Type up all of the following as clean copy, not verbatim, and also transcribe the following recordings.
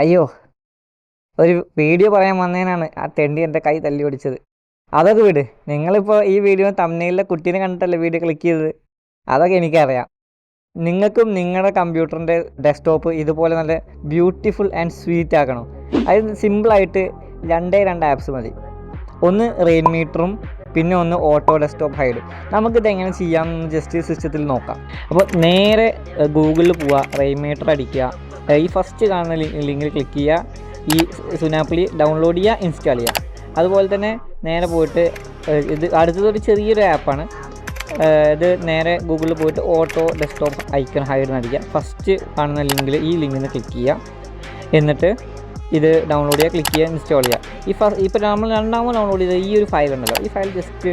അയ്യോ, ഒരു വീഡിയോ പറയാൻ വന്നതിനാണ് ആ തെണ്ടി എൻ്റെ കൈ തല്ലി ഓടിച്ചത്. അതൊക്കെ വിട്. നിങ്ങളിപ്പോൾ ഈ വീഡിയോ തംബ്നെയിലിലെ കുട്ടീനെ കണ്ടിട്ടല്ലേ വീഡിയോ ക്ലിക്ക് ചെയ്തത്. അതൊക്കെ എനിക്കറിയാം. നിങ്ങൾക്കും നിങ്ങളുടെ കമ്പ്യൂട്ടറിൻ്റെ ഡെസ്ക്ടോപ്പ് ഇതുപോലെ നല്ല ബ്യൂട്ടിഫുൾ ആൻഡ് സ്വീറ്റ് ആക്കണം. അത് സിമ്പിളായിട്ട് രണ്ട് ആപ്സ് മതി. ഒന്ന് റെയിൻ മീറ്ററും പിന്നെ ഒന്ന് ഓട്ടോ ഡെസ്ക്ടോപ്പ് ഹൈഡും. നമുക്കിത് എങ്ങനെ ചെയ്യാമെന്ന് ജസ്റ്റ് സിസ്റ്റത്തിൽ നോക്കാം. അപ്പോൾ നേരെ ഗൂഗിളിൽ പോവുക, റെയിൻ മീറ്റർ അടിക്കുക, ഈ ഫസ്റ്റ് കാണുന്ന ലിങ്കിൽ ക്ലിക്ക് ചെയ്യുക, ഈ സുനാപ്ലി ഡൗൺലോഡ് ചെയ്യുക, ഇൻസ്റ്റാൾ ചെയ്യുക. അതുപോലെ തന്നെ നേരെ പോയിട്ട് ഇത് അടുത്തതൊരു ചെറിയൊരു ആപ്പാണ്. ഇത് നേരെ ഗൂഗിളിൽ പോയിട്ട് ഓട്ടോ ഡെസ്ക്ടോപ്പ് ഐക്കൺ ഹൈഡ് അടിക്കുക. ഫസ്റ്റ് കാണുന്ന ലിങ്കിൽ ഈ ലിങ്കിൽ നിന്ന് ക്ലിക്ക് ചെയ്യുക. എന്നിട്ട് ഇത് ഡൗൺലോഡ് ചെയ്യുക, ക്ലിക്ക് ചെയ്യുക, ഇൻസ്റ്റാൾ ചെയ്യുക. ഇപ്പോൾ നമ്മൾ രണ്ടാമത് ഡൗൺലോഡ് ചെയ്ത ഈ ഒരു ഫയൽ ഉണ്ടല്ലോ, ഈ ഫയൽ ജസ്റ്റ്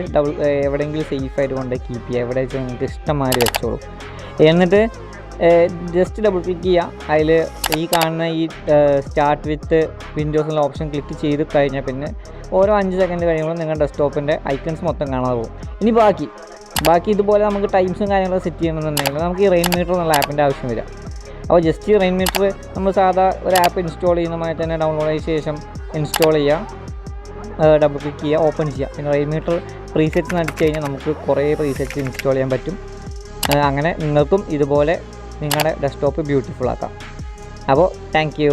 എവിടെയെങ്കിലും സേഫായിട്ട് കൊണ്ട് കീപ്പ് ചെയ്യുക. എവിടെ വെച്ചാൽ നിങ്ങൾക്ക് ഇഷ്ടംമാതിരി വെച്ചോളൂ. എന്നിട്ട് ജസ്റ്റ് ഡബിൾ ക്ലിക്ക് ചെയ്യുക. അതിൽ ഈ കാണുന്ന ഈ സ്റ്റാർട്ട് വിത്ത് വിൻഡോസ് എന്നുള്ള ഓപ്ഷൻ ക്ലിക്ക് ചെയ്ത് കഴിഞ്ഞാൽ പിന്നെ ഓരോ 5 സെക്കൻഡ് കഴിയുമ്പോൾ നിങ്ങളുടെ ഡെസ്ക്ടോപ്പിൻ്റെ ഐക്കൺസ് മൊത്തം കാണാതെ പോകും. ഇനി ബാക്കി ഇതുപോലെ നമുക്ക് ടൈംസും കാര്യങ്ങളൊക്കെ സെറ്റ് ചെയ്യണമെന്നുണ്ടെങ്കിൽ നമുക്ക് ഈ റെയിൻ മീറ്റർ എന്നുള്ള ആപ്പിൻ്റെ ആവശ്യം വരിക. അപ്പോൾ ജസ്റ്റ് ഈ റെയിൻ മീറ്റർ നമ്മൾ സാധാ ഒരു ആപ്പ് ഇൻസ്റ്റാൾ ചെയ്യുന്നതുമായി തന്നെ ഡൗൺലോഡ് ചെയ്ത ശേഷം ഇൻസ്റ്റാൾ ചെയ്യുക, ഡബിൾ ക്ലിക്ക് ചെയ്യുക, ഓപ്പൺ ചെയ്യുക. പിന്നെ റെയിൻ മീറ്റർ പ്രീസെറ്റ്സ് അടിച്ച് കഴിഞ്ഞാൽ നമുക്ക് കുറേ പ്രീസെറ്റ്സ് ഇൻസ്റ്റാൾ ചെയ്യാൻ പറ്റും. അങ്ങനെ നിങ്ങൾക്കും ഇതുപോലെ നിങ്ങളുടെ ഡെസ്ക്ടോപ്പ് ബ്യൂട്ടിഫുൾ ആക്കാം. അപ്പോൾ താങ്ക് യു.